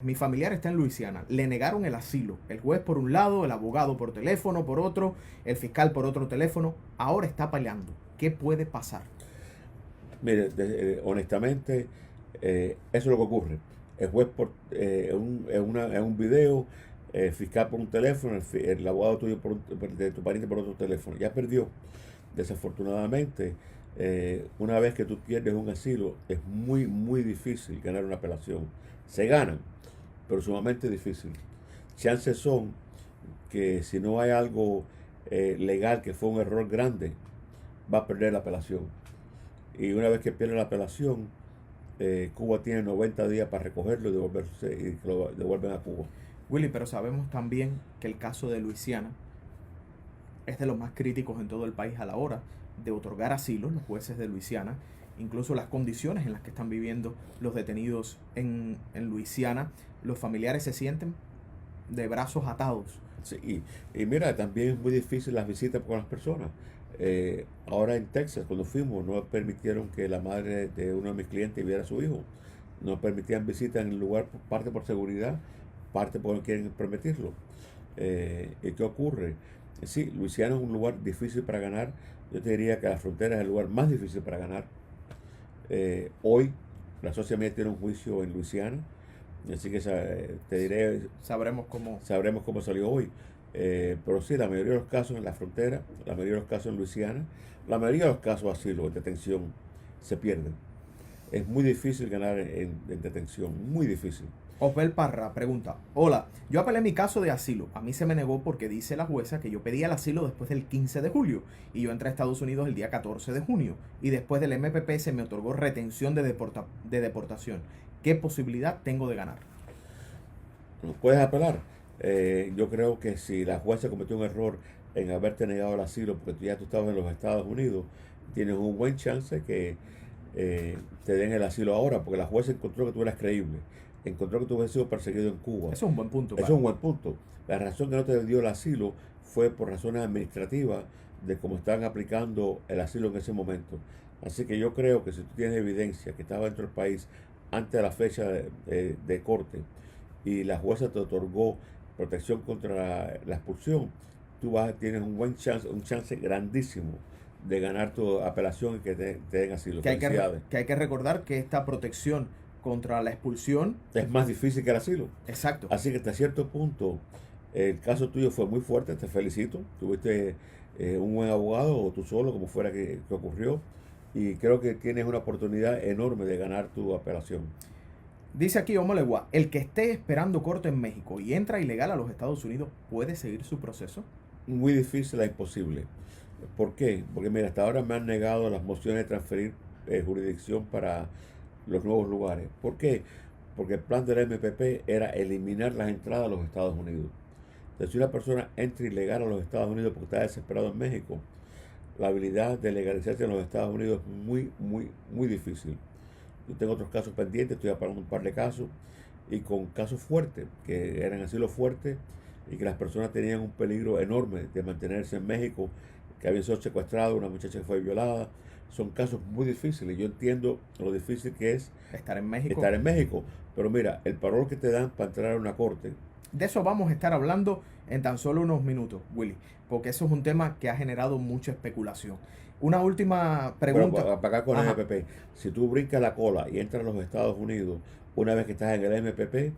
Mi familiar está en Luisiana, le negaron el asilo. El juez por un lado, el abogado por teléfono por otro, el fiscal por otro teléfono. Ahora está peleando. ¿Qué puede pasar? Mire, honestamente, eso es lo que ocurre. El juez en un video, el fiscal por un teléfono, el abogado tuyo de tu pariente por otro teléfono. Ya perdió. Desafortunadamente, una vez que tú pierdes un asilo, es muy, muy difícil ganar una apelación. Se ganan, pero sumamente difícil. Chances son que si no hay algo legal que fue un error grande, va a perder la apelación. Y una vez que pierde la apelación, Cuba tiene 90 días para recogerlo y que lo devuelven a Cuba. Willy, pero sabemos también que el caso de Luisiana es de los más críticos en todo el país a la hora de otorgar asilo, los jueces de Luisiana, incluso las condiciones en las que están viviendo los detenidos en Luisiana, los familiares se sienten de brazos atados. Sí, y mira, también es muy difícil las visitas con las personas. Ahora en Texas, cuando fuimos, no permitieron que la madre de uno de mis clientes viera a su hijo. No permitían visitas en el lugar, parte por seguridad, parte porque no quieren permitirlo. ¿Y qué ocurre? Sí, Luisiana es un lugar difícil para ganar. Yo te diría que la frontera es el lugar más difícil para ganar. Hoy, la sociedad mía tiene un juicio en Luisiana, así que te diré, Sabremos cómo. sabremos cómo salió hoy. Pero sí, la mayoría de los casos en la frontera, la mayoría de los casos en Luisiana, la mayoría de los casos de asilo, en detención, se pierden. Es muy difícil ganar en detención, muy difícil. Osbel Parra pregunta: Hola, yo apelé mi caso de asilo. A mí se me negó porque dice la jueza que yo pedí el asilo después del 15 de julio y yo entré a Estados Unidos el día 14 de junio y después del MPP se me otorgó retención de deportación. ¿Qué posibilidad tengo de ganar? No puedes apelar. Yo creo que si la jueza cometió un error en haberte negado el asilo porque tú estabas en los Estados Unidos, tienes un buen chance que te den el asilo ahora, porque la jueza encontró que tú eras creíble, encontró que tú habías sido perseguido en Cuba. Eso es un buen punto, Eso es claro. un buen punto. La razón que no te dio el asilo fue por razones administrativas de cómo estaban aplicando el asilo en ese momento. Así que yo creo que si tú tienes evidencia que estaba dentro del país antes de la fecha de corte y la jueza te otorgó protección contra la expulsión, tienes un chance grandísimo de ganar tu apelación y que te den asilo. Que hay que, Felicidades. que hay que recordar que esta protección contra la expulsión, Es más difícil que el asilo. exacto, Así que hasta cierto punto, el caso tuyo fue muy fuerte, te felicito. Tuviste un buen abogado o tú solo, como fuera que ocurrió. Y creo que tienes una oportunidad enorme de ganar tu apelación. dice aquí Omolegua: el que esté esperando corte en México y entra ilegal a los Estados Unidos puede seguir su proceso. Muy difícil a imposible. ¿Por qué? Porque mira, hasta ahora me han negado las mociones de transferir jurisdicción para los nuevos lugares. ¿Por qué? Porque el plan del MPP era eliminar las entradas a los Estados Unidos. Entonces, si una persona entra ilegal a los Estados Unidos porque está desesperado en México, la habilidad de legalizarse en los Estados Unidos es muy, muy, muy difícil. Yo tengo otros casos pendientes, estoy aparando un par de casos, y con casos fuertes, que eran asilo fuertes, y que las personas tenían un peligro enorme de mantenerse en México, que habían sido secuestrados, una muchacha que fue violada. Son casos muy difíciles. Yo entiendo lo difícil que es Estar en México. estar en México, pero mira, el parol que te dan para entrar a una corte. De eso vamos a estar hablando en tan solo unos minutos, Willy, porque eso es un tema que ha generado mucha especulación. Una última Bueno, pregunta. para acá con el Ajá. MPP, si tú brincas la cola y entras a los Estados Unidos, una vez que estás en el MPP,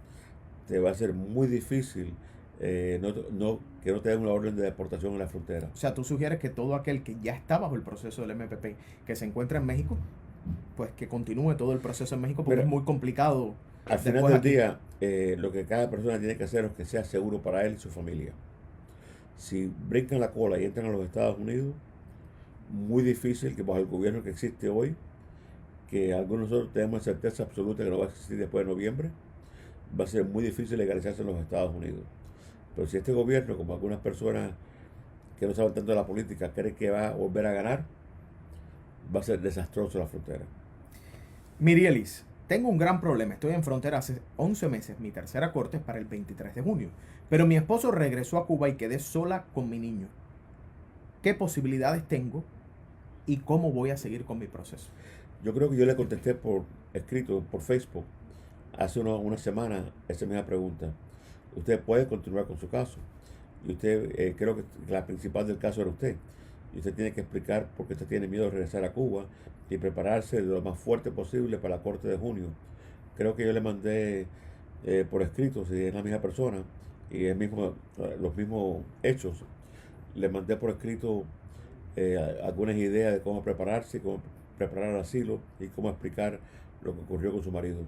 te va a ser muy difícil que no te den una orden de deportación en la frontera. O sea, tú sugieres que todo aquel que ya está bajo el proceso del MPP, que se encuentra en México, pues que continúe todo el proceso en México porque Pero es muy complicado al final después del aquí. día, lo que cada persona tiene que hacer es que sea seguro para él y su familia. Si brincan la cola y entran a los Estados Unidos, muy difícil que bajo el gobierno que existe hoy, que algunos de nosotros tenemos certeza absoluta que no va a existir después de noviembre, va a ser muy difícil legalizarse en los Estados Unidos. Pero si este gobierno, como algunas personas que no saben tanto de la política, creen que va a volver a ganar, va a ser desastroso la frontera. Mirielis, tengo un gran problema. Estoy en frontera hace 11 meses. Mi tercera corte es para el 23 de junio. Pero mi esposo regresó a Cuba y quedé sola con mi niño. ¿Qué posibilidades tengo y cómo voy a seguir con mi proceso? Yo creo que yo le contesté por escrito, por Facebook, hace una semana esa misma pregunta. Usted puede continuar con su caso. Y usted, creo que la principal del caso era usted. Y usted tiene que explicar por qué usted tiene miedo de regresar a Cuba y prepararse de lo más fuerte posible para la corte de junio. Creo que yo le mandé por escrito, si es la misma persona y los mismos hechos, le mandé por escrito algunas ideas de cómo prepararse, cómo preparar el asilo y cómo explicar lo que ocurrió con su marido.